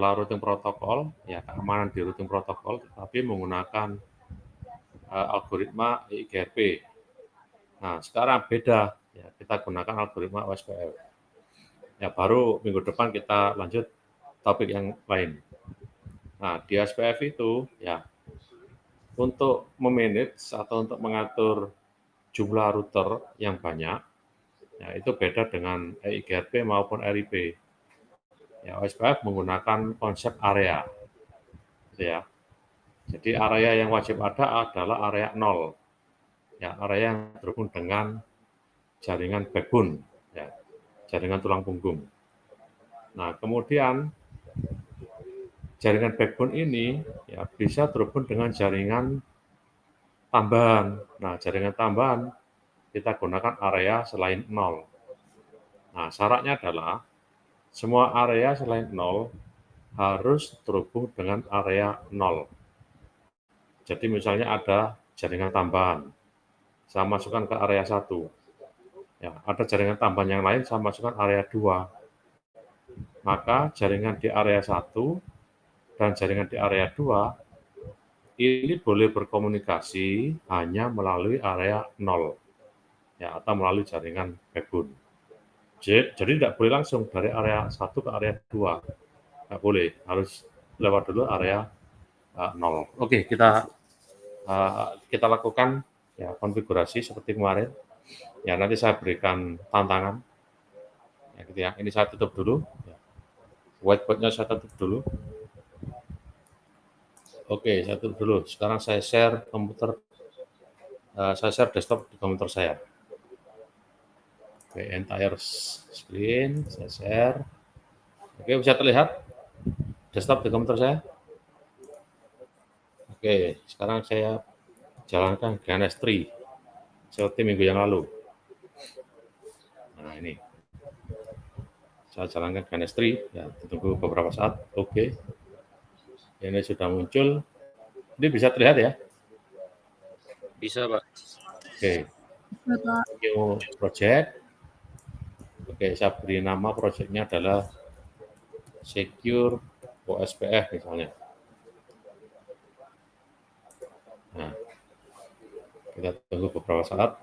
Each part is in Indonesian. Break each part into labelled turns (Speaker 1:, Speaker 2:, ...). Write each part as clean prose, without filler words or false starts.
Speaker 1: adalah routing protokol, ya keamanan di routing protokol, tapi menggunakan algoritma EIGRP. Nah, sekarang beda, ya kita gunakan algoritma OSPF. Ya, baru minggu depan kita lanjut topik yang lain. Nah, di OSPF itu, ya untuk memanage atau untuk mengatur jumlah router yang banyak, ya itu beda dengan EIGRP maupun RIP. Ya, OSPF menggunakan konsep area, gitu ya. Jadi area yang wajib ada adalah area 0, ya area yang terhubung dengan jaringan backbone, ya jaringan tulang punggung. Nah, kemudian jaringan backbone ini ya bisa terhubung dengan jaringan tambahan. Nah, jaringan tambahan kita gunakan area selain 0. Nah, syaratnya adalah semua area selain 0 harus terhubung dengan area 0. Jadi misalnya ada jaringan tambahan, saya masukkan ke area 1. Ya, ada jaringan tambahan yang lain, saya masukkan area 2. Maka jaringan di area 1 dan jaringan di area 2 ini boleh berkomunikasi hanya melalui area 0, ya, atau melalui jaringan backbone. Jadi tidak boleh langsung dari area 1 ke area 2, nggak boleh, harus lewat dulu area 0. Oke, kita lakukan ya konfigurasi seperti kemarin. Ya, nanti saya berikan tantangan. Ya, gitu ya. Ini saya tutup dulu. Ya. Whiteboard-nya saya tutup dulu. Oke, saya tutup dulu. Sekarang saya share komputer. Saya share desktop di komputer saya. Oke, entire screen, saya share. Oke, bisa terlihat desktop di komputer saya? Oke, sekarang saya jalankan GNS3 seperti minggu yang lalu. Nah, ini. Saya jalankan GNS3, ya, tunggu beberapa saat. Oke. Ini sudah muncul. Ini bisa terlihat ya?
Speaker 2: Bisa, Pak.
Speaker 1: Oke. New project. Oke, saya beri nama projectnya adalah Secure OSPF misalnya. Nah, kita tunggu beberapa saat.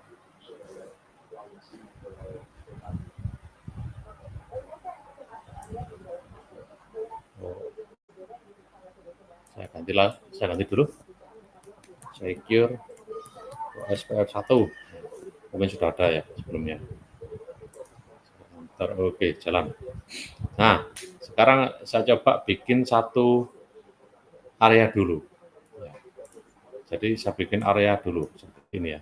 Speaker 1: Saya ganti dulu. Secure OSPF 1. Mungkin sudah ada ya sebelumnya. Oke, jalan. Nah, sekarang saya coba bikin satu area dulu. Ya. Jadi saya bikin area dulu seperti ini ya.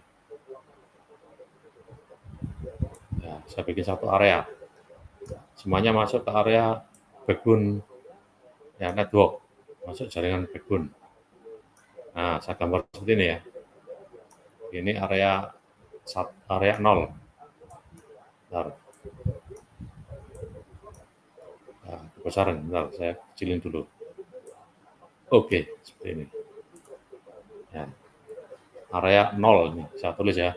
Speaker 1: Ya, saya bikin satu area. Semuanya masuk ke area backbone ya network, masuk jaringan backbone. Nah, saya gambar seperti ini ya. Ini area 0. Bentar. Nah, kebesaran, bentar, saya kecilin dulu. Oke, seperti ini. Ya. Area 0 ini, saya tulis ya.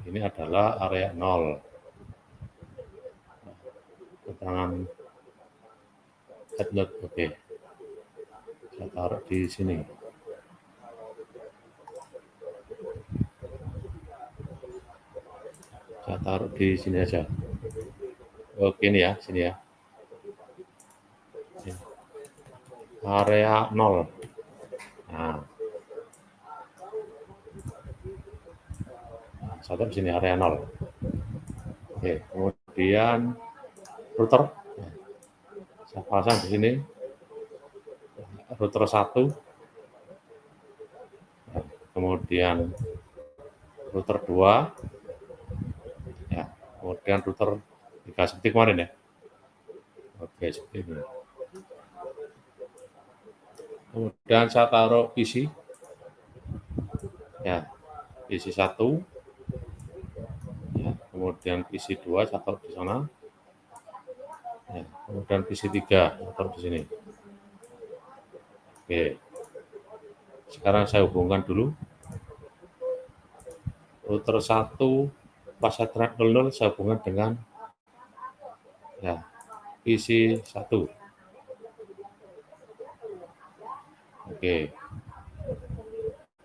Speaker 1: Ini adalah area 0. Keterangan headnode, oke. Saya taruh di sini. Saya taruh di sini aja. Oke, ini ya, sini ya. Area 0. Nah, saya taruh di sini area 0. Oke, kemudian router. Saya pasang di sini. Router 1. Kemudian router 2. Ya, kemudian router 3 seperti kemarin ya. Oke, seperti ini. Kemudian saya taruh PC. Ya, PC 1. Ya, kemudian PC 2 saya taruh di sana. Ya, kemudian PC 3 saya taruh di sini. Oke. Sekarang saya hubungkan dulu. Router 1 pas saya terang 00 saya hubungkan dengan ya PC 1. Oke.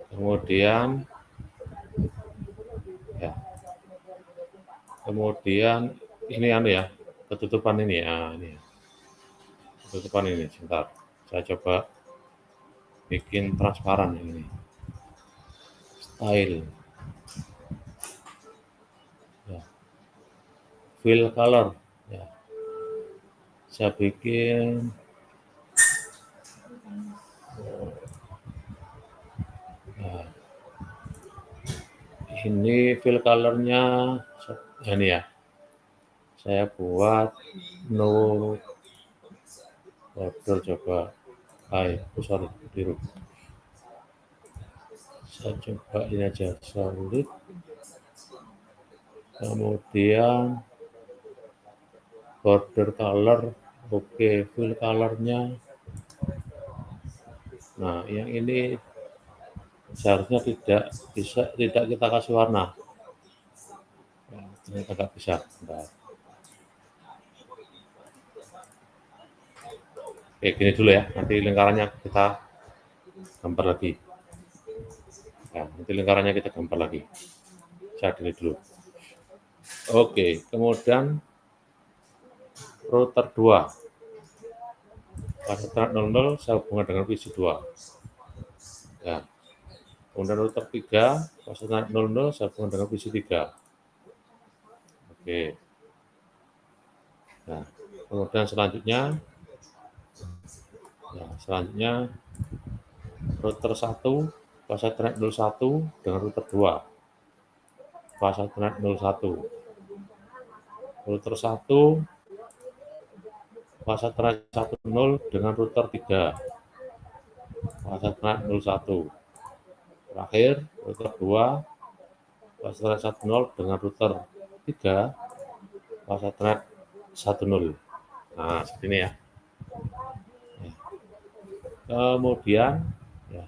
Speaker 1: Kemudian ya. Kemudian ini ya, ketutupan ini ya, ini. Ketutupan ini sebentar. Saya coba bikin transparan ini. Style. Ya. Fill color ya. Saya bikin nah, ini fill colornya ini ya. Saya buat no border coba. Sorry, biru. Saya coba ini aja solid. Kemudian border color, oke, fill colornya. Nah, yang ini seharusnya tidak kita kasih warna. Ya, ternyata nggak bisa. Bentar. Oke, gini dulu ya. Nanti lingkarannya kita gambar lagi. Ya, nanti lingkarannya kita gambar lagi. Saya delete dulu. Oke, kemudian router 2. Pada ternak 00 saya hubungkan dengan PC 2. Ya. Kemudian router 3, pada ternak 00 saya hubungkan dengan PC 3. Oke. Nah, kemudian selanjutnya router 1 fase Ethernet 01 dengan router 2. Fase Ethernet 01. Router 1 fase Ethernet 10 dengan router 3. Fase Ethernet 01. Terakhir router 2 fase Ethernet 10 dengan router 3. Fase Ethernet 10. Nah, seperti ini ya. Kemudian ya,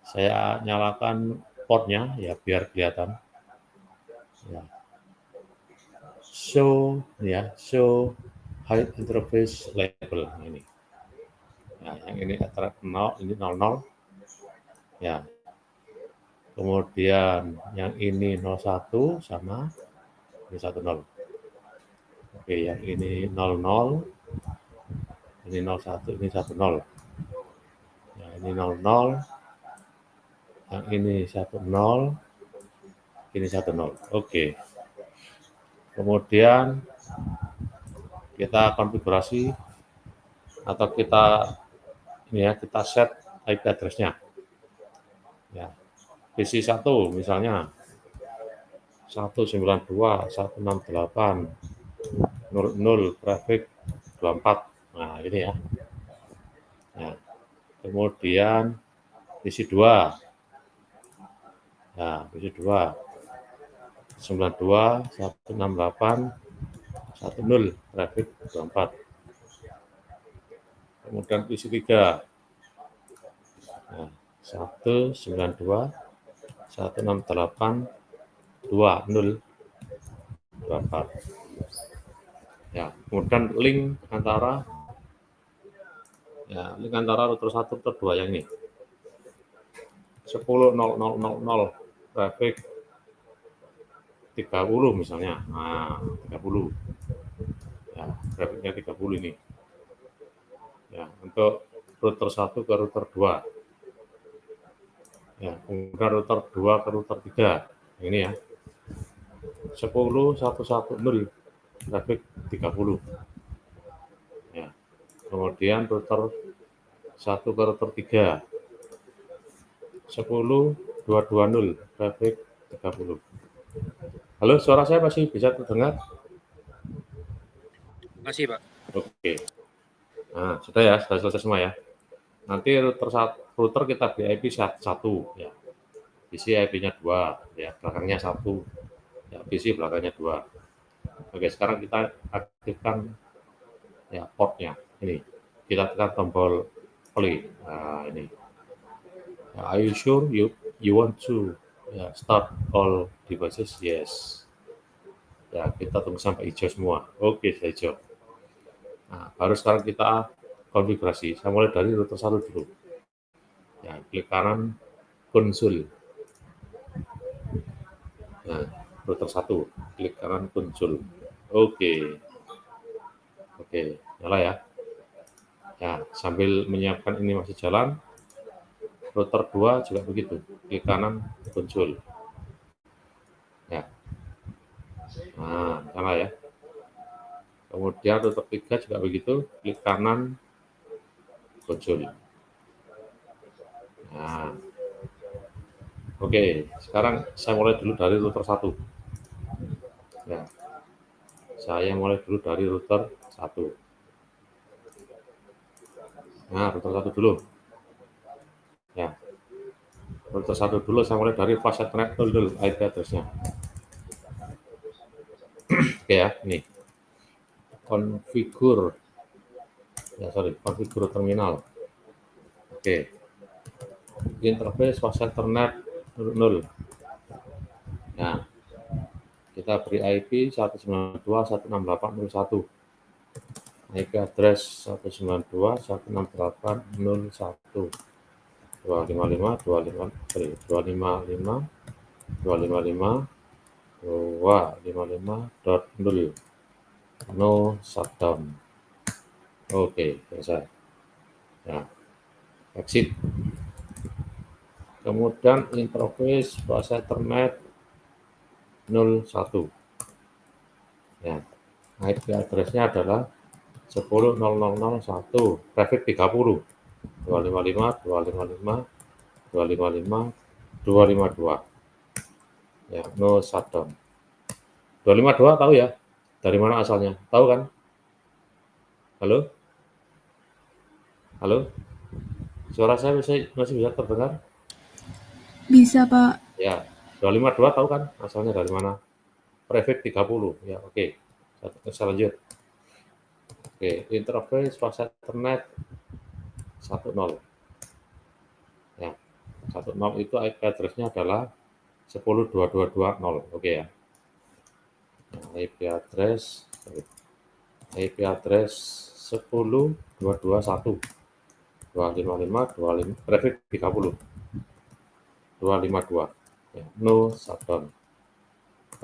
Speaker 1: saya nyalakan portnya ya biar kelihatan. Ya. Show hide interface label ini. Nah, yang ini Ethernet 0, ini 00. Ya. Kemudian yang ini 01 sama ini 10. Oke, yang ini 00. Ini 01, ini 10. Ya, ini 00. Yang ini 10. Ini 10. Oke. Kemudian kita konfigurasi atau kita kita set IP address-nya. Ya. PC 1 misalnya 192.168.0.0 traffic 24. Nah, ini ya. Nah, kemudian PC 2. Nah, PC 2 92.168.10 traffic 24. Kemudian PC 3. Nah, 192.168.2024. Ya, kemudian link antara router 1 router 2 yang ini. 10.0.0.0 traffic 30 misalnya. Nah, 30. Ya, trafficnya 30 ini. Ya, untuk router 1 ke router 2. Ya, kemudian router 2 ke router 3. Ini ya. 10.110 traffic 30. Ya. Kemudian router 1 ke router 3. 10.220 traffic 30. Halo, suara saya masih bisa terdengar?
Speaker 2: Masih, Pak.
Speaker 1: Oke. Nah, sudah ya, sudah selesai semua ya. Nanti router kita beri IP 1 ya. PC IP-nya 2 ya, belakangnya 1. Ya, PC belakangnya 2. Oke, sekarang kita aktifkan ya portnya. Ini. Kita tekan tombol play. Nah, ini. Ya, are you sure you want to start all devices? Yes. Ya, kita tunggu sampai hijau semua. Oke, sudah hijau. Nah, baru sekarang kita konfigurasi. Saya mulai dari router 1 dulu. Ya, klik kanan konsul. Nah, router 1, klik kanan konsul. Oke. Oke, nyala ya. Ya, sambil menyiapkan ini masih jalan, router 2 juga begitu, klik kanan konsul. Ya. Nah, nyala ya. Kemudian router 3 juga begitu, klik kanan konsul. Nah, oke, sekarang saya mulai dulu dari router 1. Ya, saya mulai dulu dari router 1. Nah, router 1 dulu. Ya, router 1 dulu, saya mulai dari fast ethernet 0 dulu IP address-nya. Oke ya, ini konfigur terminal. Oke, interface fast ethernet 0. Nah, kita beri IP 192.168.01, IP address 192.168.01, 255.255.255.0, no shutdown. Oke, selesai. Nah, exit. Kemudian interface fast ethernet 01. Ya, IP address-nya adalah 10.0.0.1, traffic 30, 255.255.255.252. Ya, no shutdown. 252 tahu ya? Dari mana asalnya? Tahu kan? Halo? Halo? Suara saya masih bisa terdengar?
Speaker 3: Bisa, Pak.
Speaker 1: Ya, 252 tahu kan asalnya dari mana? Prefix 30. Ya, oke. Saya lanjut. Oke, interface fast ethernet 10. Ya, 10 itu IP address-nya adalah 10.2220. Oke ya. Nah, IP address 10.221 255 prefix 30 252. Ya, no shutdown.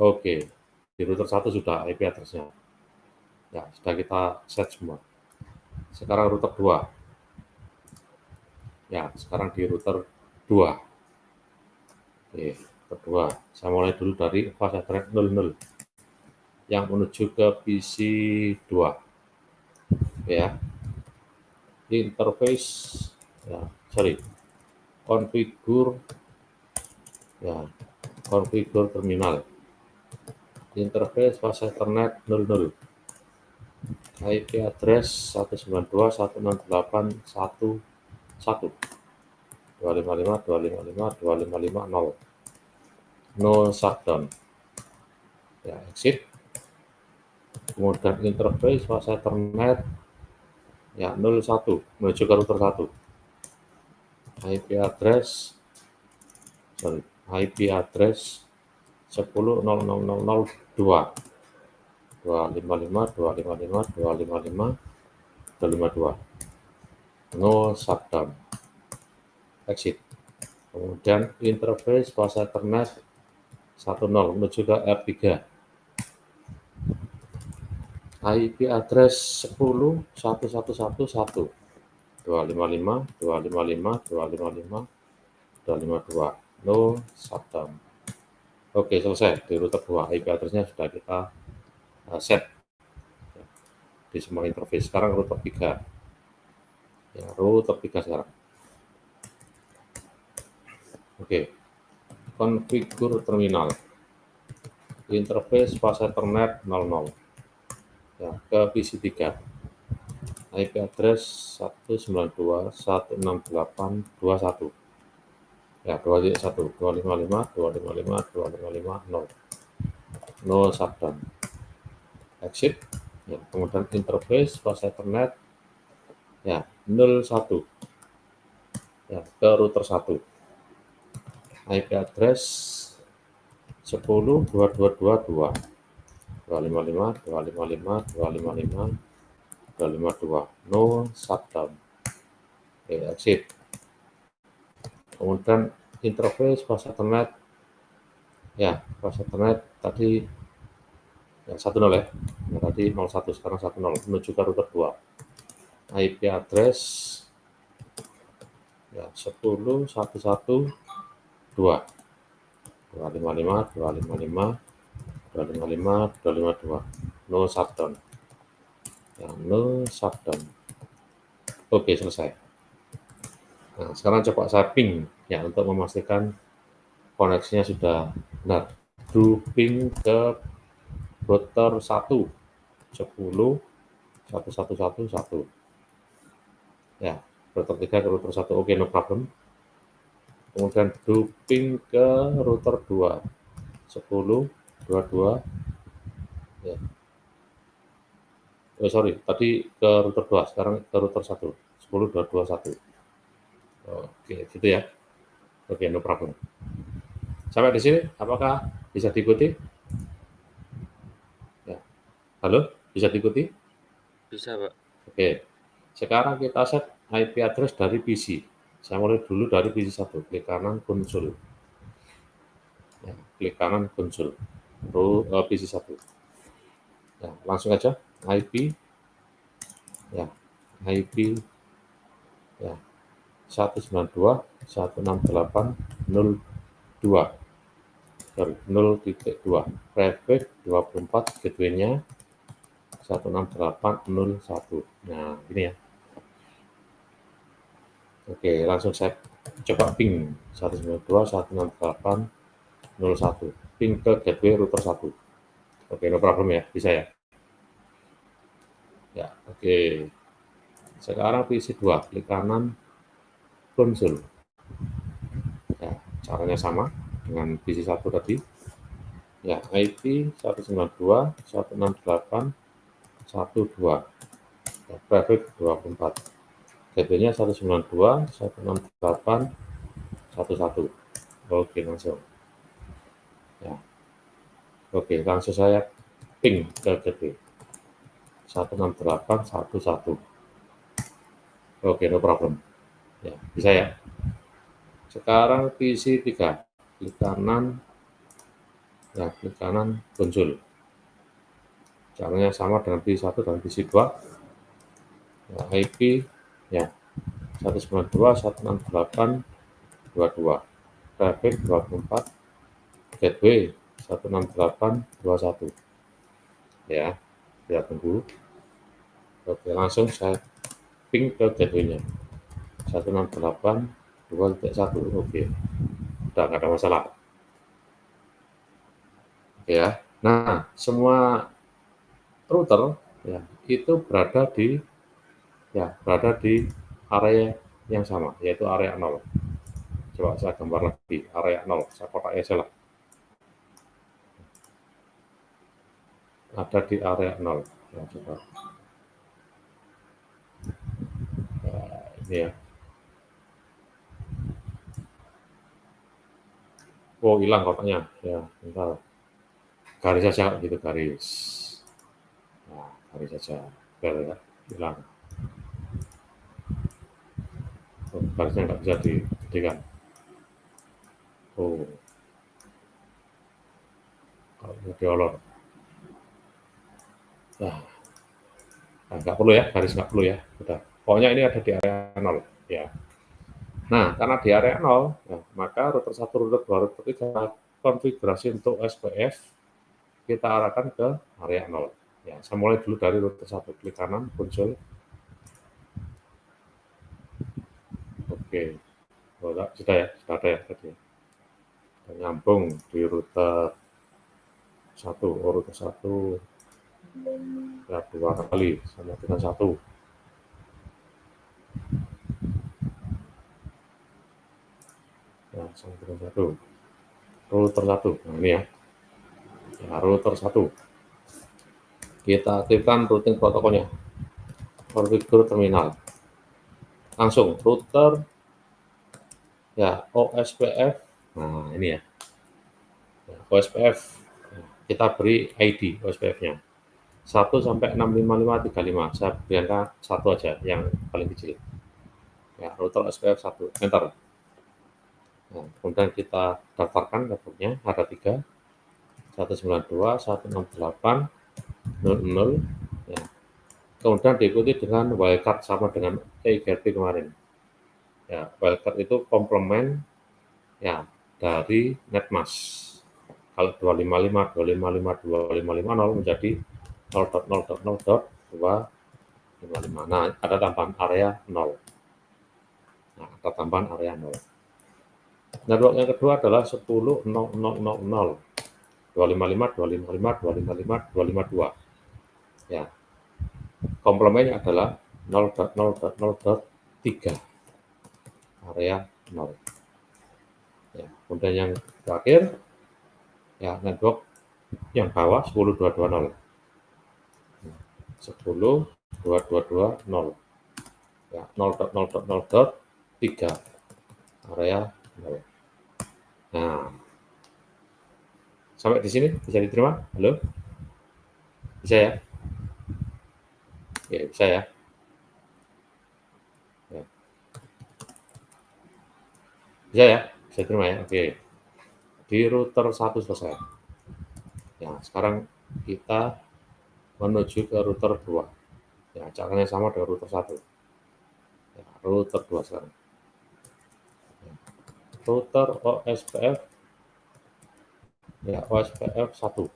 Speaker 1: Oke, di router 1 sudah IP address-nya. Ya, sudah kita set semua. Sekarang router 2. Ya, sekarang di router 2. Oke, router 2. Saya mulai dulu dari fast ethernet 00 yang menuju ke PC 2. Ya. Interface konfigur terminal. Interface fast ethernet 00. IP address 192.168.1.1 255.255.255.0, no shutdown. Ya, exit. Kemudian interface fast ethernet ya 01 menuju ke router 1. IP address 10.0.0.0.2 255.255.255.252, no shutdown. Exit. Kemudian interface fast ethernet 10 menuju ke R3. IP address 10.1.1.1 255.255.255.252, no shutdown. Oke, selesai. Di router 2 IP address-nya sudah kita set di semua interface. Sekarang router 3. Ya, router 3 sekarang. Oke. Konfigur terminal. Interface fast ethernet 00. Ya, ke PC 3. IP address 192.168.21. Ya, 2.1 255.255.255.0, no shutdown. Exit. Ya, kemudian interface fast ethernet ya 01 ya ke router 1. IP address 10.222.2 255.255.255.252, no shutdown. Oke, exit. Kemudian interface fast ethernet, ya fast ethernet tadi ya 10 ya, nah, tadi 01 sekarang 10 menuju ke router 2. IP address ya 10 11 2 255 255 255 252 no shutdown ya, no shutdown. Oke, selesai. Nah, sekarang coba saya ping ya untuk memastikan koneksinya sudah benar. Do ping ke router 1 10 1111 ya, router 3 ke router 1. Oke, no problem. Kemudian do ping ke router 2 10 22 ya. Oh, sorry, tadi ke router 2, sekarang ke router 1 10 22 1. Oke, gitu ya. Oke, no problem. Sampai di sini, apakah bisa diikuti? Ya. Halo, bisa diikuti?
Speaker 2: Bisa, Pak.
Speaker 1: Oke. Sekarang kita set IP address dari PC. Saya mulai dulu dari PC 1. Klik kanan konsol. Ya, klik kanan konsol. PC 1. Ya, langsung aja IP. Ya, IP. Ya, 192.168.0.2. Sorry, 0.2. Private 24, gateway-nya 168.0.1. Nah, ini ya. Oke, langsung saya coba ping 192.168.0.1. Ping ke gateway router 1. Oke, no problem ya, bisa ya. Ya, oke. Sekarang PC 2, klik kanan konsol. Ya, caranya sama dengan PC 1 tadi. Ya, IP 192.168.1.2. Ya, private 24. gateway-nya 192.168.1.1. Oke, langsung. Ya. Oke, langsung saya ping ke gateway 168.1.1. Oke, no problem. Ya, bisa ya. Sekarang PC 3, klik kanan, ya, klik kanan konsol. Caranya sama dengan PC 1 dan PC 2. Ya, IP ya 192.168.22. Traffic 24. Gateway 168.21. Ya, kita tunggu. Oke, langsung saya ping ke gateway-nya 168.2.1. Oke, udah nggak ada masalah. Oke ya. Nah, semua router ya itu berada di area yang sama, yaitu area 0. Coba saya gambar lagi area 0, saya kotak aja lah. Ada di area 0. Ya, coba. Nah, ini ya. Oh, hilang kotaknya. Ya, bentar. Garis saja gitu, garis. Nah, garis saja. Biar ya, hilang. Oh, garisnya nggak bisa dijadikan. Oh, kalau diolor. Nah, nggak perlu ya, garis nggak perlu ya. Udah. Pokoknya ini ada di area 0. Ya. Nah, karena di area 0, ya, maka router 1, router 2, router 3, konfigurasi untuk SPF kita arahkan ke area 0. Ya, saya mulai dulu dari router 1, klik kanan, konsol. Oke, sudah ya, sudah ada ya tadi. Dan nyambung di router 1, router 1 ya 2 kali sama dengan 1. Ya, sama dengan 1. Router 1, nah ini ya. Ya, router 1. Kita aktifkan routing protokolnya. Konfigur terminal. Langsung router ya OSPF. Nah, ini ya. OSPF. Kita beri ID OSPF-nya. 1 sampai 65535. Saya berikan 1 aja yang paling kecil. Ya, router OSPF 1. Enter. Nah, kemudian kita daftarkan networknya, ada 3, 192, 168, 00. Ya. Kemudian diikuti dengan wildcard sama dengan EIGRP kemarin. Ya, wildcard itu komplement ya dari netmas. Kalau 255, 255, 2550 menjadi 0.0.0.255. Nah, ada tambahan area 0. Nah, ada tambahan area 0. Network yang kedua adalah 10.0.0.0. 255, 255, 255, 252. Ya, komplemennya adalah 0.0.0.3. Area 0. Ya, kemudian yang terakhir, ya network yang bawah 10.220. 10.220. Ya, 0.0.0.3. Area 0. Nah, sampai di sini bisa diterima? Halo? Bisa ya? Oke, bisa ya? Ya. Bisa ya? Bisa diterima ya? Oke. Di router 1 selesai. Ya, sekarang kita menuju ke router 2. Ya, caranya sama dengan router 1. Ya, router 2 sekarang. Ya. Router OSPF, ya OSPF 1.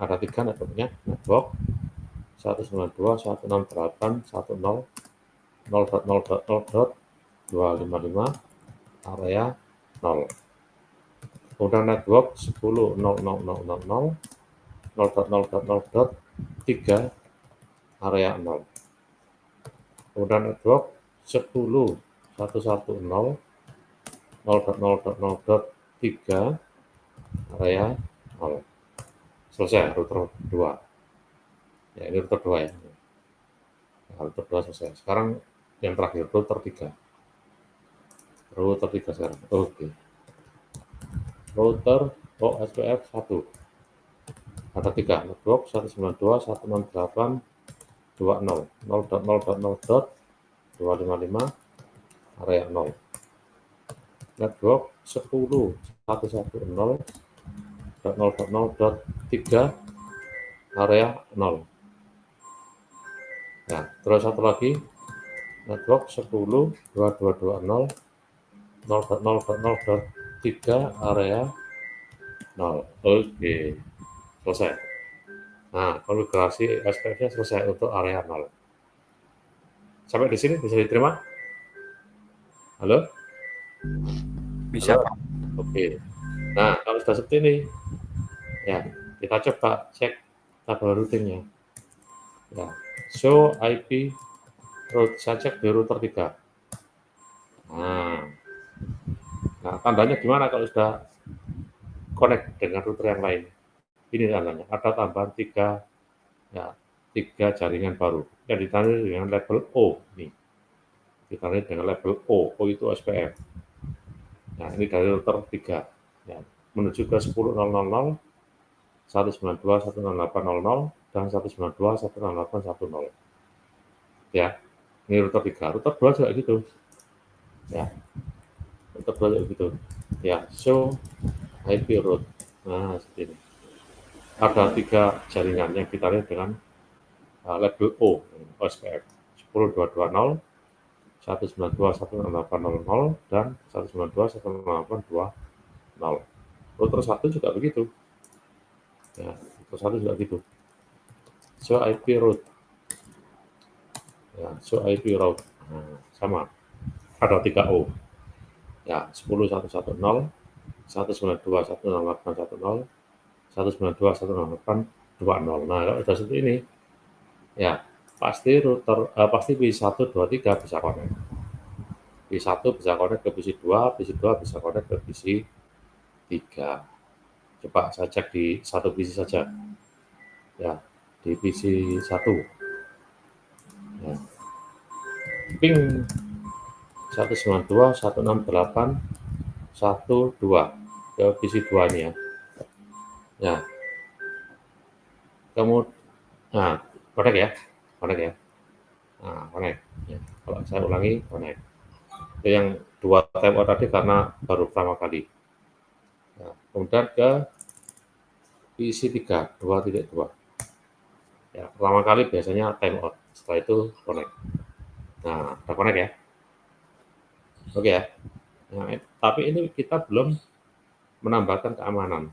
Speaker 1: Ada 3 networknya, network 192, 168, 10, 0.0.0.255, area 0. Kemudian network 10.0.0.0.0, 0.0.0.3, area 0. Kemudian network 10.110, 0.0.0.3, area 0. Selesai router 2. Ya, ini router 2 ya. Router 2 selesai. Sekarang yang terakhir router 3. Router 3 sekarang. Oke. Router OSPF 1. Ada 3 network 192, 168, 20, 0.0.0.255, area 0. Network 10, 110, 0.0.0.3, area 0. Nah, terus satu lagi network 10, 2220, 0.0.0.3, area 0. Oke, selesai. Nah, konfigurasi SPF-nya selesai untuk area 0. Sampai di sini bisa diterima? Halo?
Speaker 2: Bisa,
Speaker 1: Halo?
Speaker 2: Pak.
Speaker 1: Oke. Nah, kalau sudah seperti ini, ya kita coba cek tabel routingnya. Ya, show IP route, saya cek di router 3. Nah, tandanya gimana kalau sudah connect dengan router yang lain? Ini tandanya, ada tambahan 3, ya, 3 jaringan baru yang ditandai dengan label O. Nih, ditandai dengan label O. O itu SPF. Nah, ini dari router 3. Ya, menuju ke 10.000, 192, 16800, dan 192, 16810. Ya, ini router 3. Router 2 juga gitu. Ya, router 2 juga gitu. Ya, show IP route. Nah, seperti ini. Ada 3 jaringan yang ditarik dengan label O, OSPF. 10.220, 192, 16800, dan 192, 16820. Router 1 juga begitu. Ya, router 1 juga gitu. Show IP route. Ya, show IP route. Nah, sama. Ada 3 O. Ya, 10.110, 192, 16810, 192, 16820. Nah, kalau sudah seperti ini, ya pasti router pasti PC123 bisa connect. PC1 bisa connect ke PC2, PC2 bisa connect ke PC3. Coba saya cek di satu PC saja. Ya, di PC1. Ya. Ping 192, 168, 12 ke PC2 ini ya. Ya. Kemudian nah, connect ya. Connect ya. Nah, connect. Ya. Kalau saya ulangi, connect. Yang 2 timeout tadi karena baru pertama kali. Nah, kemudian ke IC3 2.2. Ya, pertama kali biasanya timeout, setelah itu connect. Nah, udah connect ya. Oke ya. Nah, tapi ini kita belum menambahkan keamanan.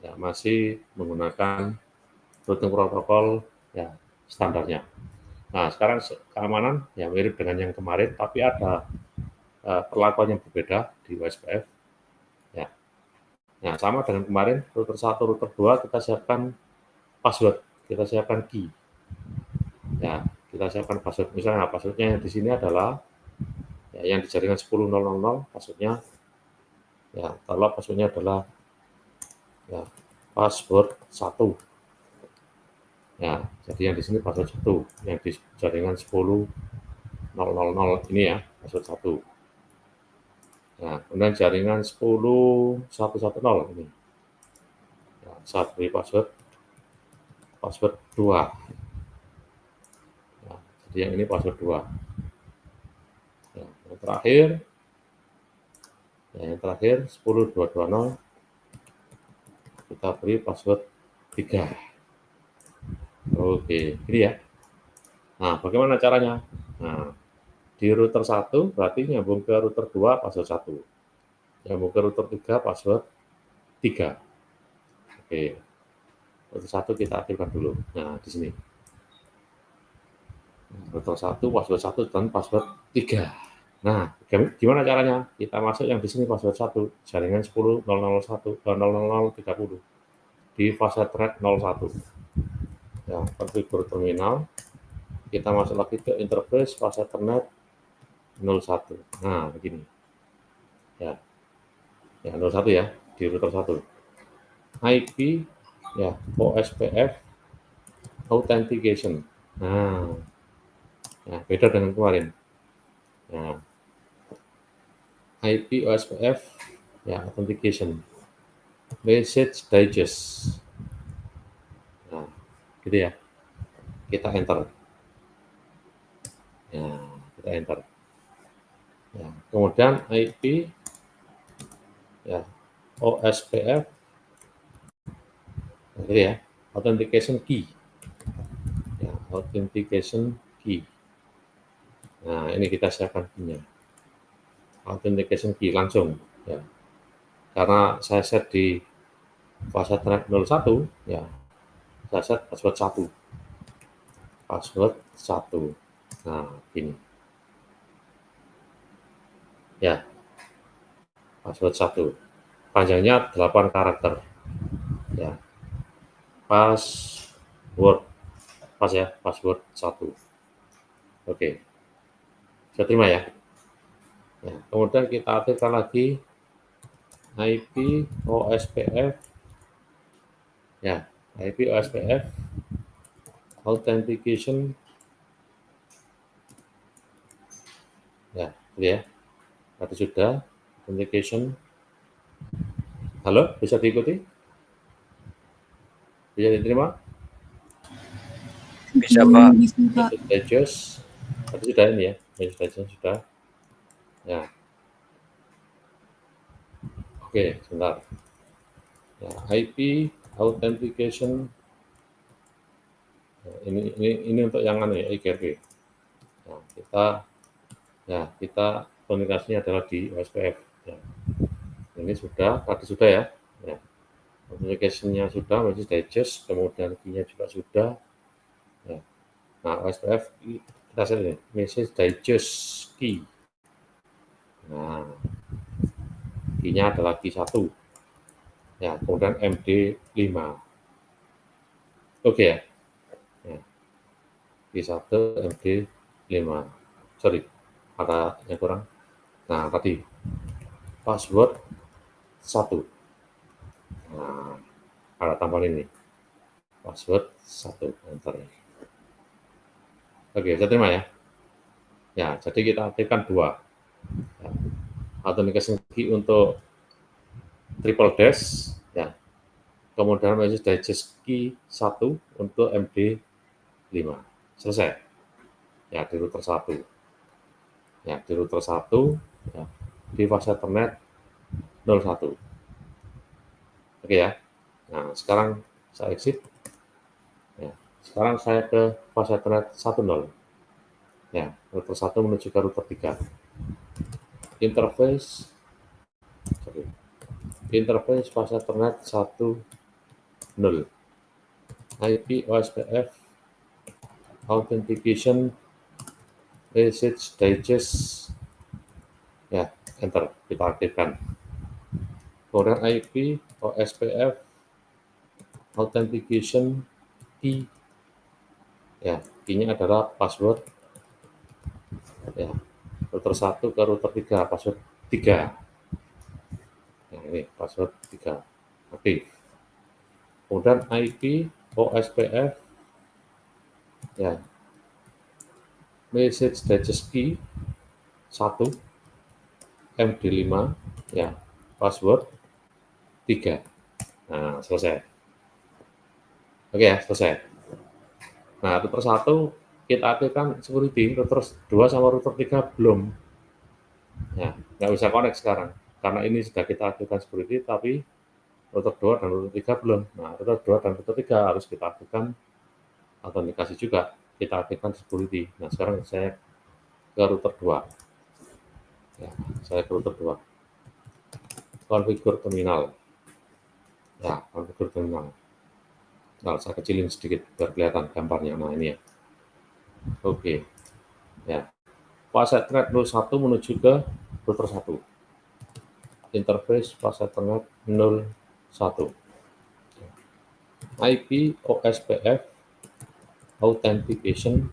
Speaker 1: Ya, masih menggunakan routing protokol ya standarnya. Nah, sekarang keamanan ya mirip dengan yang kemarin, tapi ada perlakuan yang berbeda di OSPF. Ya. Nah, sama dengan kemarin, router 1, router 2 kita siapkan password, kita siapkan key. Ya, kita siapkan password. Misalnya passwordnya di sini adalah ya, yang di jaringan 10.0.0 passwordnya ya, kalau passwordnya adalah ya password 1. Ya, jadi yang di sini password 1, yang di jaringan 10.000 ini ya, password 1. Nah, kemudian jaringan 10.110 ini. Ya, saya beri password 2. Ya, jadi yang ini password 2. Ya, yang terakhir, ya, yang terakhir 10.220 kita beri password 3. Oke, ini ya. Nah, bagaimana caranya? Nah, di router 1 berarti nyambung ke router 2 password 1. Nyambung ke router 3 password 3. Oke. Router 1 kita aktifkan dulu. Nah, di sini. Router 1 password 1 dan password 3. Nah, gimana caranya? Kita masuk yang di sini password 1, jaringan 10.001.000.30 di fase thread 01. Ya, konfigur terminal. Kita masuk lagi ke interface fase Ethernet 01. Nah, begini. Ya. Ya, 01 ya, di router 1. IP ya, OSPF authentication. Nah, ya, beda dengan kemarin. Nah, IP OSPF ya, authentication. Message digest. Nah, gitu ya. Kita enter. Ya, kita enter. Ya, kemudian IP ya, OSPF gitu ya, authentication key. Ya, authentication key. Nah, ini kita siapkan key-nya. Authentication key langsung ya. Karena saya set di fase thread 01 ya, saya set password 1. Password 1. Nah, gini. Ya. Password 1. Panjangnya 8 karakter. Ya. Password. Pas ya, password 1. Oke. Saya terima ya. Ya, kemudian kita aktifkan lagi IP OSPF ya, IP OSPF authentication ya, gitu ya. Tadi sudah authentication. Halo, bisa diikuti? Bisa diterima?
Speaker 2: Bisa, Pak.
Speaker 3: Bisa, Pak.
Speaker 1: Message digest. Tadi sudah ini ya, message digest sudah. Ya. Oke, sebentar. Ya, IP authentication. Nah, ini untuk yang anu ya, IGRP. Nah, kita komunikasinya adalah di OSPF. Ya. Ini sudah, tadi sudah ya. Ya. Authentication-nya sudah, message digest, kemudian key-nya juga sudah. Ya. Nah, OSPF kita set ini, message digest key. Nah, key-nya adalah key 1. Ya, kemudian MD5. Oke ya. Ya. Key 1 MD5. Sorry, ada yang kurang. Nah, tadi password 1. Nah, ada tambahan ini. Password 1, enter. Oke, saya terima ya. Ya, jadi kita aktifkan 2. Ya. Authentication key untuk triple dash, ya. Kemudian message digest key 1 untuk MD5. Selesai. Ya, di router 1. Ya, di router 1, ya, di fase Ethernet 01. Oke ya. Nah, sekarang saya exit. Ya, sekarang saya ke fase Ethernet 10. Ya, router 1 menuju ke router 3. Interface fase Ethernet 10. IP OSPF authentication message digest. Ya, enter, kita aktifkan. Kemudian IP OSPF authentication key. Ya, key-nya adalah password. Ya, router 1 ke router 3, password 3. Nah, ini password 3 aktif. Kemudian IP OSPF, ya, message digest key 1 MD5, ya, password 3. Nah, selesai. Oke ya, selesai. Nah, router 1 kita aktifkan security, router 2 sama router 3 belum. Ya, nggak bisa connect sekarang. Karena ini sudah kita aktifkan security, tapi router 2 dan router 3 belum. Nah, router 2 dan router 3 harus kita aktifkan autentikasi juga. Kita aktifkan security. Nah, sekarang saya ke router 2. Ya, saya ke router 2. Configure terminal. Ya, configure terminal. Nah, saya kecilin sedikit biar kelihatan gambarnya. Nah, ini ya. Oke. Ya. Fase Ethernet 01 menuju ke router 1. Interface fase Ethernet 01. IP OSPF authentication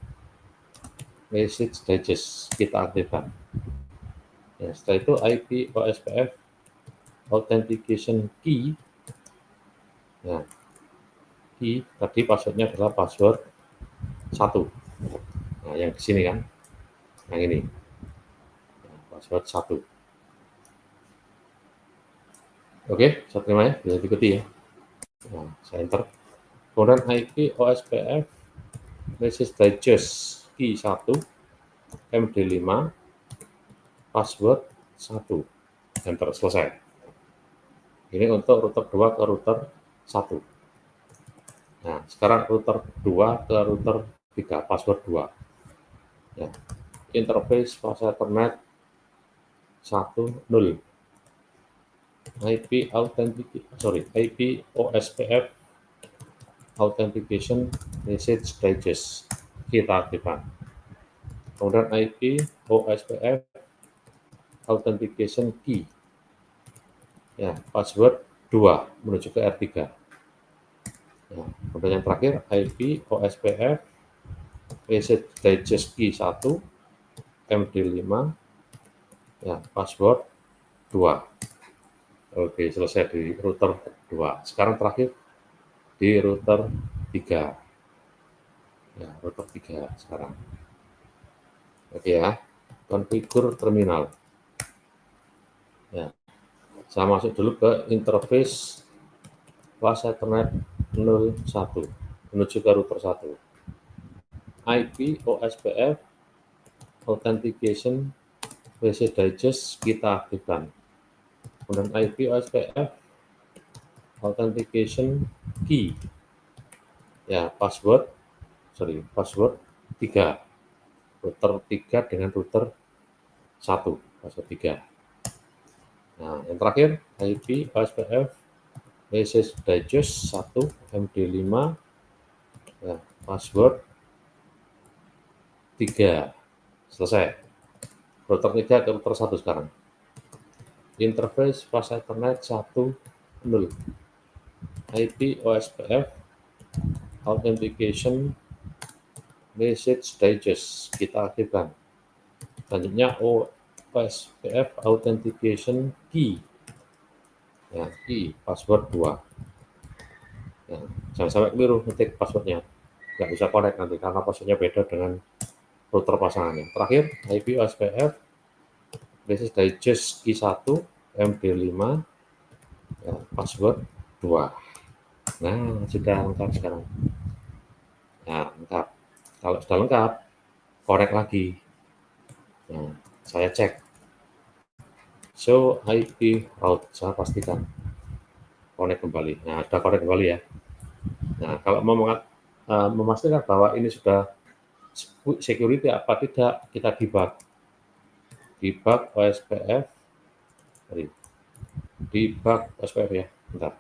Speaker 1: message digest kita aktifkan. Ya, setelah itu IP OSPF authentication key. Ya, key tadi passwordnya adalah password 1. Nah, yang di sini kan, yang ini, ya, password 1. Oke, saya terima ya, bisa diikuti ya. Nah, saya enter. Kemudian IP OSPF message digest key 1 MD5 password 1. Enter, selesai. Ini untuk router 2 ke router 1. Nah, sekarang router 2 ke router 3, password 2. Ya. Interface fase Ethernet 10. IP OSPF authentication message digest kita aktifkan. Kemudian IP OSPF authentication key. Ya, password 2 menuju ke R3. Ya, kemudian yang terakhir IP OSPF message digest key 1 MD5, ya, password 2. Oke, selesai di router 2. Sekarang terakhir di router 3. Ya, router 3 sekarang. Oke ya, configure terminal. Ya, saya masuk dulu ke interface fase Ethernet 01 menuju ke router 1. IP OSPF authentication message digest kita aktifkan. Kemudian IP OSPF authentication key. Ya, password 3. Router 3 dengan router 1, password 3. Nah, yang terakhir IP OSPF message digest 1 MD5, ya, password 3. Selesai. Router 3 ke router 1 sekarang. Interface fase Ethernet 10. IP OSPF authentication message digest kita aktifkan. Selanjutnya OSPF authentication key. Ya, key password 2. Ya, jangan sampai keliru ngetik passwordnya. Nggak bisa connect nanti karena passwordnya beda dengan router pasangannya. Terakhir IP OSPF message digest key 1 MD5, ya, password 2. Nah, sudah lengkap sekarang. Nah, lengkap. Kalau sudah lengkap, korek lagi. Nah, saya cek. Show IP route, saya pastikan connect kembali. Nah, sudah connect kembali ya. Nah, kalau mau memastikan bahwa ini sudah security apa tidak, kita debug. Debug OSPF, debug OSPF ya, bentar.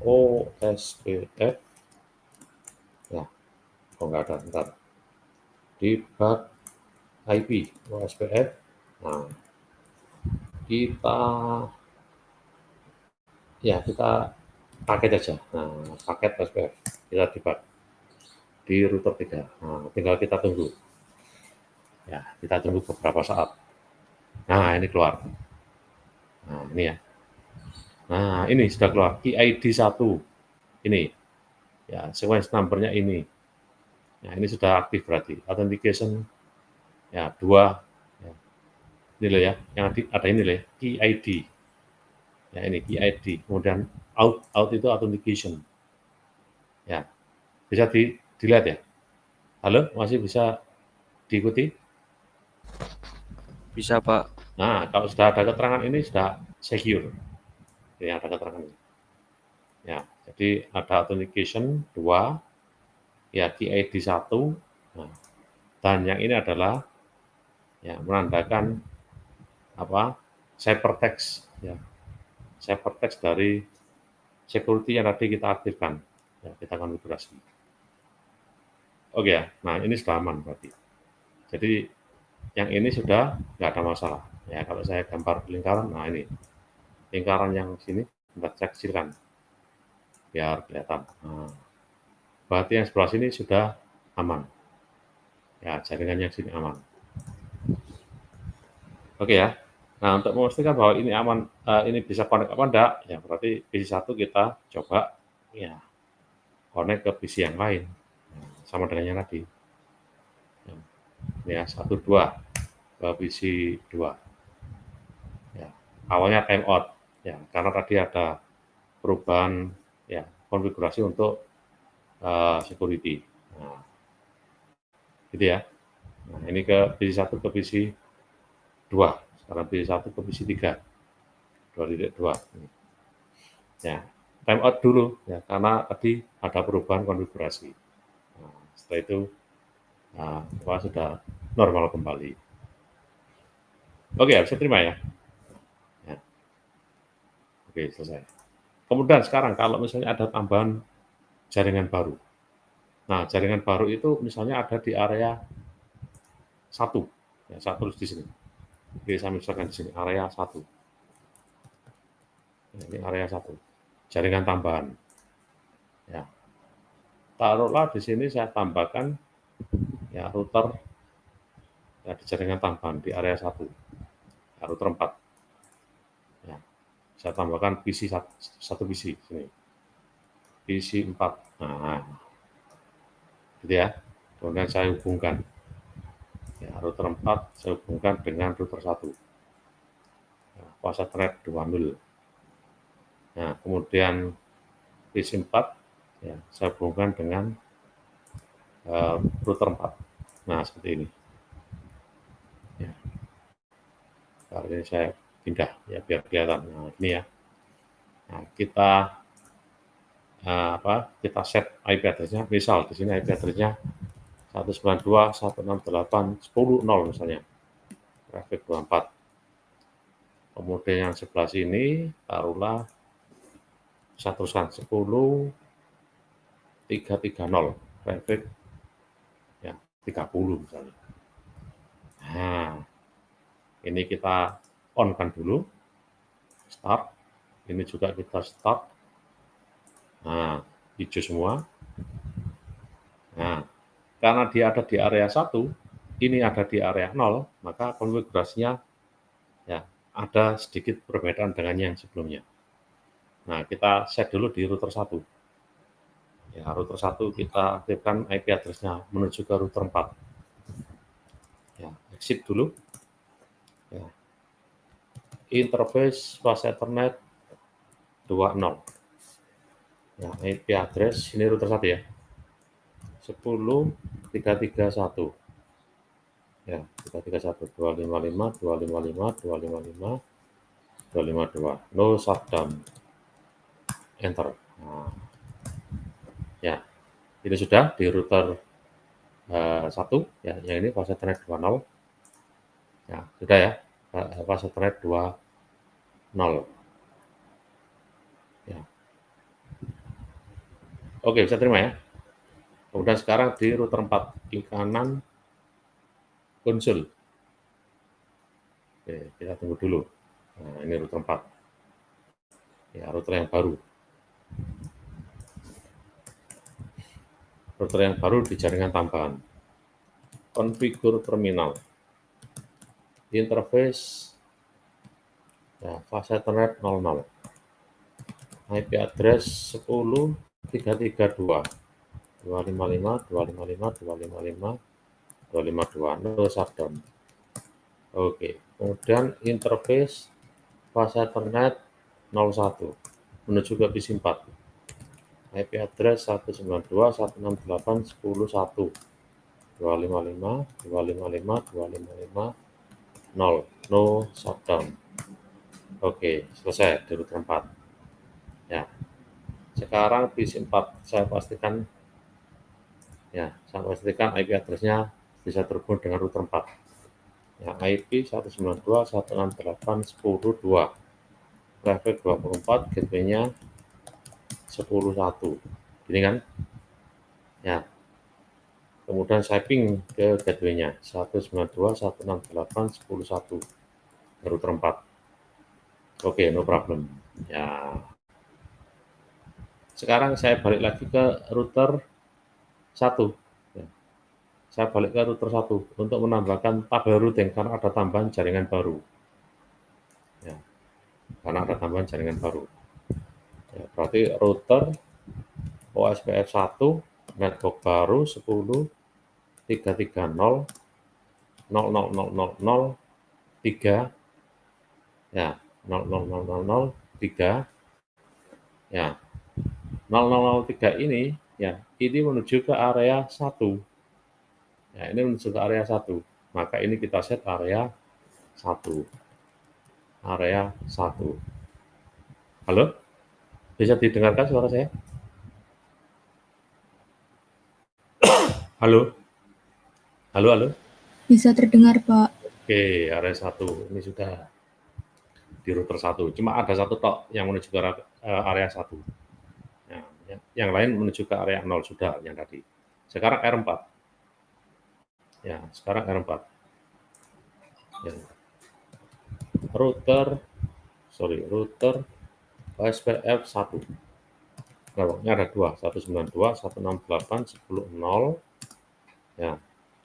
Speaker 1: OSPF, ya, kok nggak ada, bentar. Debug IP OSPF. Nah, kita paket aja. Nah, paket OSPF kita debug di router 3. Nah, tinggal kita tunggu. Ya, kita tunggu beberapa saat. Nah, ini keluar. Nah, ini ya. Nah, ini sudah keluar PID 1. Ini. Ya, sequence number-nya ini. Nah, ini sudah aktif berarti. Authentication ya 2. Ya. Ini loh ya, yang ada ini loh ya, PID. Ya, ini PID. Kemudian out itu authentication. Ya. Bisa dilihat ya. Halo, masih bisa diikuti?
Speaker 2: Bisa, Pak.
Speaker 1: Nah, kalau sudah ada keterangan ini sudah secure. Ini ada keterangan ini. Ya, jadi ada authentication 2, ya PID 1. Nah, dan yang ini adalah ya menandakan apa? Ciphertext ya. Ciphertext dari security yang tadi kita aktifkan. Ya, kita konfigurasi. Oke ya. Nah, ini sudah aman berarti. Jadi yang ini sudah nggak ada masalah. Ya, kalau saya gambar lingkaran, nah ini lingkaran yang sini kita cek kecilkan biar kelihatan. Nah, berarti yang sebelah sini sudah aman. Ya, jaringan yang sini aman. Oke ya. Nah, untuk memastikan bahwa ini aman, ini bisa connect apa enggak, ya berarti PC 1 kita coba ya connect ke PC yang lain. Nah, sama dengan yang tadi. Ya, 1, 2 ke PC 2. Ya, awalnya timeout ya, karena tadi ada perubahan ya konfigurasi untuk security. Nah, gitu ya. Nah, ini ke PC 1 ke PC 2. Sekarang PC 1 ke PC 3. 2.2. Ya, timeout dulu ya karena tadi ada perubahan konfigurasi. Nah, setelah itu sudah normal kembali. Oke, bisa terima ya. Ya. Oke, selesai. Kemudian sekarang kalau misalnya ada tambahan jaringan baru. Nah, jaringan baru itu misalnya ada di area 1. Ya, 1 di sini. Oke, saya misalkan di sini area 1. Ini area 1. Jaringan tambahan. Ya. Taruhlah di sini saya tambahkan ya router ya di jaringan tambahan di area 1. Ya, router 4. Ya. Saya tambahkan PC 1 PC sini. PC 4. Nah, gitu ya. Kemudian saya hubungkan. Ya, router 4 saya hubungkan dengan router 1. Ya, fase thread 2.0. Nah, kemudian PC 4 ya, saya hubungkan dengan router 4. Nah, seperti ini. Ya. Kali ini saya pindah ya biar kelihatan. Nah, ini ya. Nah, kita set IP address-nya. Misal di sini IP address-nya 192.168.10.0 misalnya. Traffic 24. Kemudian yang sebelah sini taruhlah 110.330 traffic ya 30 misalnya. Nah, ini kita on-kan dulu. Start. Ini juga kita start. Nah, hijau semua. Nah, karena dia ada di area 1, ini ada di area 0, maka konfigurasinya ya ada sedikit perbedaan dengan yang sebelumnya. Nah, kita set dulu di router 1. Ya, router 1 kita aktifkan IP address-nya menuju ke router 4. Ya, exit dulu. Ya. Interface flash Ethernet 2.0. Ya, IP address ini router 1 ya. 10.331. Ya, 331, 255, 255, 255, 252. No shutdown. Enter. Nah, ya, ini sudah di router 1, ya, yang ini fase ethernet 20. Ya, sudah ya, fase ethernet 20. Ya. Oke, bisa terima ya. Kemudian sekarang di router 4, di kanan konsul. Oke, kita tunggu dulu. Nah, ini router 4. Ya, router yang baru. Router yang baru di jaringan tambahan. Konfigur terminal. Interface, ya, fase ethernet 00. IP address 10 332 255 255 255 252. No shutdown. Oke, kemudian interface fase ethernet 01 menuju ke PC 4. IP address 192.168.10.1 255 255 255 0. No shutdown. Oke, selesai di router 4. Ya. Sekarang PC 4 saya pastikan IP address-nya bisa terhubung dengan router 4. Ya, IP 192.168.10.2. Traffic 24, gateway-nya 10.1. Gini kan? Ya. Kemudian saya ping ke gateway-nya 192.168.10.1 router 4. Oke, no problem. Ya. Sekarang saya balik lagi ke router 1. Ya. Saya balik ke router 1 untuk menambahkan tabel routing karena ada tambahan jaringan baru. Ya. Karena ada tambahan jaringan baru. Ya, berarti router OSPF 1 network baru 10 330 00003 ya 00003 ya 0003 ini ya ini menuju ke area 1 ya ini menuju ke area 1 maka ini kita set area 1 halo bisa didengarkan suara saya halo
Speaker 3: Bisa terdengar, Pak.
Speaker 1: Oke, area 1 ini sudah di router 1. Cuma ada satu tok yang menuju ke area 1. Nah, yang lain menuju ke area 0 sudah yang tadi. Sekarang R4. Ya, sekarang R4. Ya. Router OSPF 1. Networknya ada 2, 192.168.10.0 ya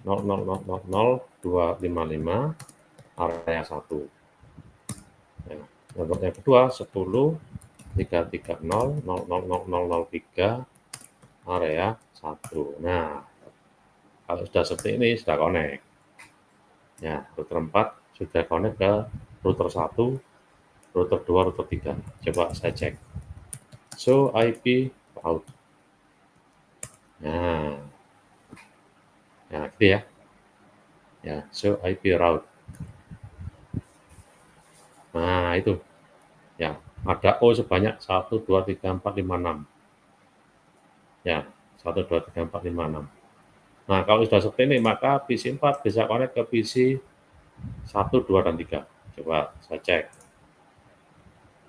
Speaker 1: 0000255 area 1. Ya, network yang kedua 10 330 00003 area 1. Nah, kalau sudah seperti ini sudah connect. Ya, router 4 sudah connect ke router 1, router 2, router 3. Coba saya cek. Show IP route. Nah, gitu ya. Ya, show IP route. Nah, itu. Ya, ada O sebanyak 1, 2, 3, 4, 5, 6. Ya, 1, 2, 3, 4, 5, 6. Nah, kalau sudah seperti ini, maka PC 4 bisa connect ke PC 1, 2, dan 3. Coba saya cek.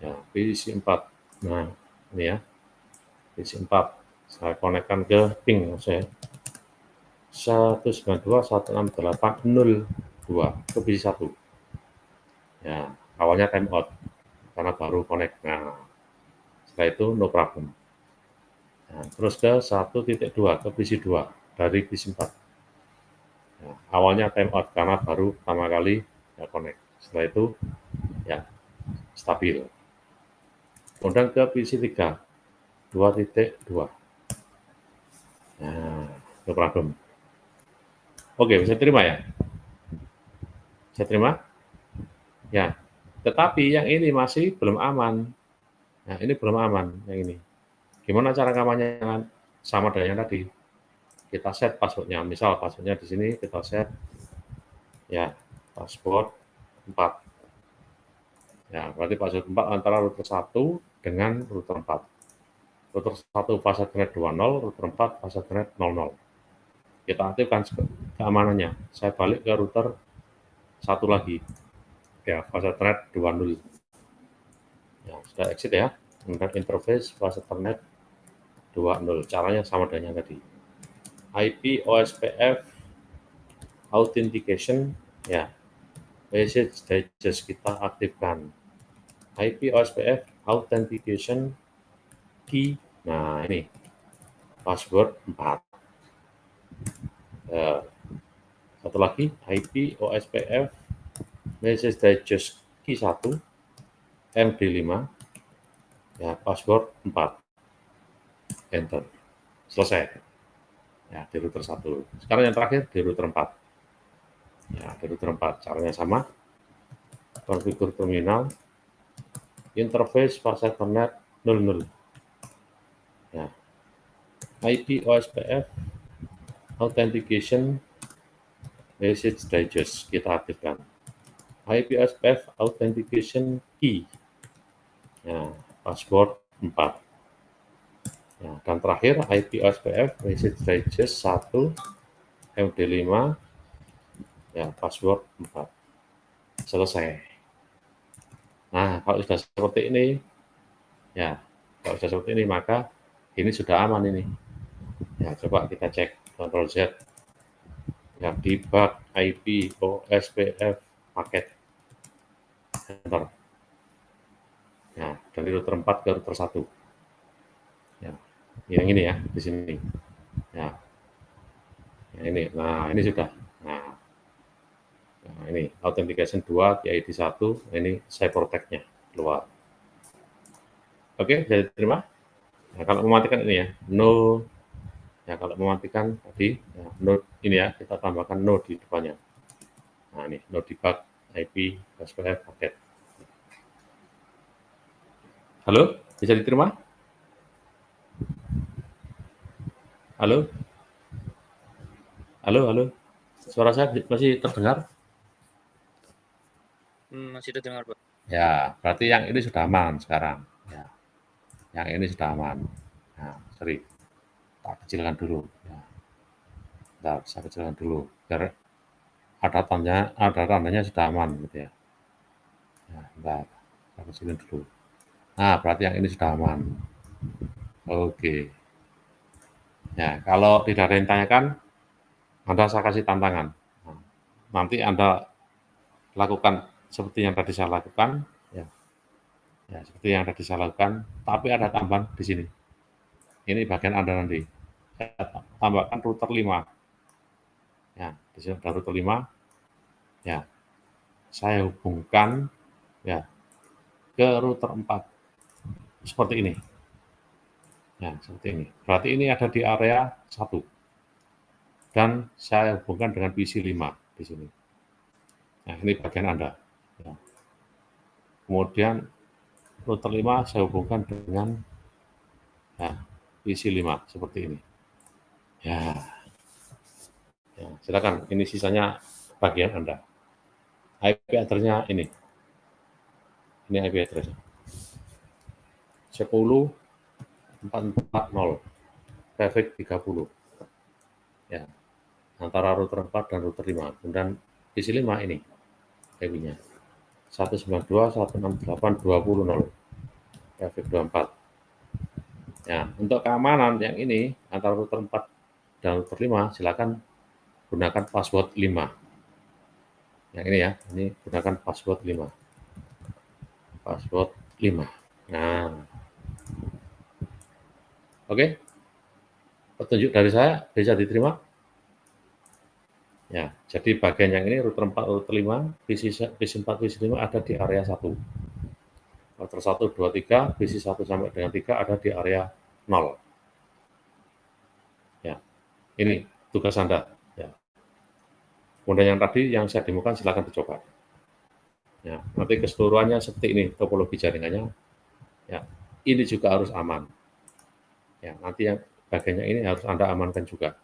Speaker 1: Ya, PC 4. Nah, ini ya. PC 4. Saya konekkan ke ping saya. 192.168.02 ke PC 1. Ya, awalnya timeout karena baru connect. Nah, setelah itu no problem. Nah, terus ke 1.2 ke PC 2 dari PC 4. Nah, awalnya timeout karena baru pertama kali ya connect. Setelah itu ya stabil. Kemudian ke PC 3 2.2. Nah, no problem. Oke, bisa terima ya? Bisa terima? Ya, tetapi yang ini masih belum aman. Nah, ini belum aman yang ini. Gimana cara kamarnya sama dengan yang tadi? Kita set passwordnya. Misal passwordnya di sini kita set Ya, password 4. Ya, berarti password 4 antara router 1 dengan router 4. Router 1 fase Ethernet 20, router 4 fase Ethernet 00. Kita aktifkan keamanannya. Saya balik ke router 1 lagi. Ya, fase Ethernet 20. Ya, sudah exit ya. Interface fase Ethernet 20. Caranya sama dengan yang tadi. IP OSPF authentication, ya, message digest kita aktifkan. IP OSPF authentication key, nah ini password 4. Satu lagi IP OSPF message digest key 1 MD5, ya, password 4, enter, selesai ya di router 1. Sekarang yang terakhir di router 4. Ya, di router 4 caranya sama. Konfigur terminal, interface fase Ethernet 00. Ya. IP OSPF authentication message digest kita aktifkan. IP OSPF authentication key. Ya, password 4. Ya, dan terakhir IP OSPF message digest 1 MD5, ya, password 4. Selesai. Nah, kalau sudah seperti ini, ya, kalau sudah seperti ini maka ini sudah aman ini. Ya, coba kita cek Ctrl Z. Ya, debug IP OSPF paket. Enter. Ya, dari router 4 ke router 1. Ya, yang ini ya, di sini. Ya, ini. Nah, ini sudah. Nah, ini authentication 2, ID 1, ini saya protect-nya keluar. Oke, bisa diterima. Nah, kalau mematikan ini ya, no. Ya, kalau mematikan tadi, ya, no ini ya, kita tambahkan no di depannya. Nah, ini no debug IP OSPF paket. Halo, bisa diterima? Halo? Halo, halo. Suara saya masih terdengar?
Speaker 2: Masih terdengar, Pak.
Speaker 1: Ya, berarti yang ini sudah aman sekarang. Ya, yang ini sudah aman. Nah, sorry, tak kecilkan dulu. Ya. Bentar, saya kecilkan dulu, biar ada tandanya sudah aman, gitu ya. Ya, bentar, saya kecilin dulu. Nah, berarti yang ini sudah aman. Oke. Ya, kalau tidak ada yang tanyakan, Anda saya kasih tantangan. Nah, nanti Anda lakukan seperti yang tadi saya lakukan, ya. Ya, seperti yang tadi saya lakukan, tapi ada tambahan di sini. Ini bagian Anda nanti. Saya tambahkan router 5. Ya, di sini ada router 5. Ya, saya hubungkan ya ke router 4. Seperti ini. Ya, seperti ini. Berarti ini ada di area 1. Dan saya hubungkan dengan PC 5 di sini. Nah, ini bagian Anda. Ya. Kemudian router 5 saya hubungkan dengan ya, PC 5 seperti ini. Ya. Ya, silakan. Ini sisanya bagian Anda. IP address-nya ini. Ini IP address. 10.440. Traffic 30. Ya. Antara router 4 dan router 5. Kemudian PC 5 ini IP-nya. 192.168.20.0. Traffic 24. Ya, untuk keamanan yang ini antara router 4 dan router 5 silakan gunakan password 5. Yang ini ya, ini gunakan password 5. Password 5. Nah. Oke. Petunjuk dari saya bisa diterima? Ya, jadi bagian yang ini router 4, router 5, PC 4, PC 5 ada di area 1. Router 1, 2, 3, PC 1 sampai dengan 3 ada di area 0. Ya, ini tugas Anda. Ya. Kemudian yang tadi yang saya demokan silakan dicoba. Ya, nanti keseluruhannya seperti ini topologi jaringannya. Ya, ini juga harus aman. Ya, nanti yang bagiannya ini harus Anda amankan juga.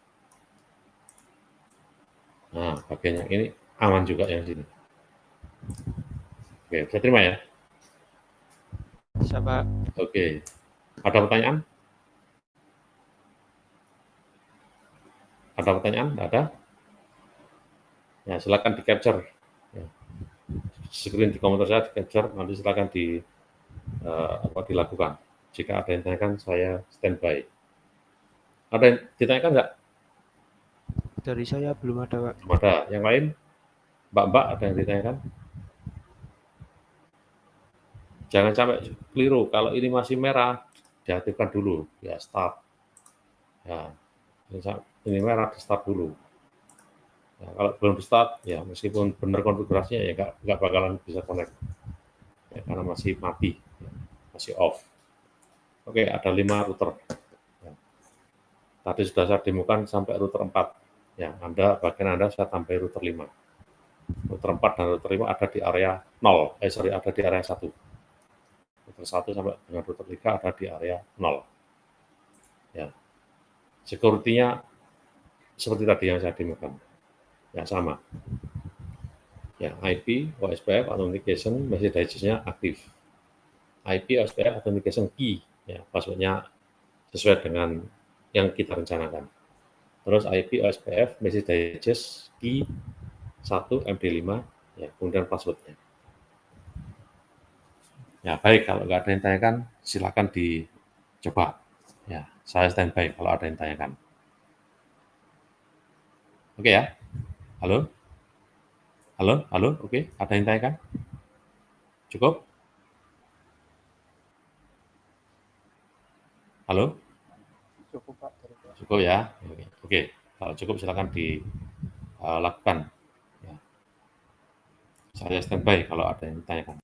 Speaker 1: Nah, bagian yang ini aman juga yang sini. Oke, bisa terima ya?
Speaker 2: Bisa, Pak.
Speaker 1: Oke. Ada pertanyaan? Ada pertanyaan? Tidak ada? Ya, silakan di-capture. Ya. Screen di komputer saya di-capture, nanti silakan dilakukan. Jika ada yang tanyakan, saya standby. Ada yang ditanyakan nggak?
Speaker 2: Dari saya belum ada, Pak.
Speaker 1: Belum ada. Yang lain? Mbak-mbak, ada yang ditanyakan? Jangan sampai keliru. Kalau ini masih merah, diaktifkan dulu. Ya, start. Ya, ini merah, di start dulu. Ya, kalau belum di start, ya meskipun benar konfigurasinya, ya nggak bakalan bisa connect. Ya, karena masih mati, ya, masih off. Oke, ada 5 router. Ya. Tadi sudah saya demokan sampai router 4. Ya, bagian Anda saya tambah router 5. Router 4 dan router 5 ada di area 0. Ada di area 1. Router 1 sampai dengan router 3 ada di area 0. Ya. Security-nya seperti tadi yang saya demokan. Ya, sama. Ya, IP, OSPF, Authentication, message digest-nya aktif. IP, OSPF, Authentication key, ya, password-nya sesuai dengan yang kita rencanakan. Terus IP, OSPF, message digest, key, 1, MD5, ya, kemudian password-nya. Ya, baik, kalau nggak ada yang tanyakan, silakan dicoba. Ya, saya standby kalau ada yang tanyakan. Oke ya? Halo? Halo? Oke, ada yang tanyakan? Cukup? Halo?
Speaker 2: Cukup, Pak.
Speaker 1: Cukup ya? Oke. Kalau cukup silakan dilakukan. Ya. Saya standby kalau ada yang ditanyakan.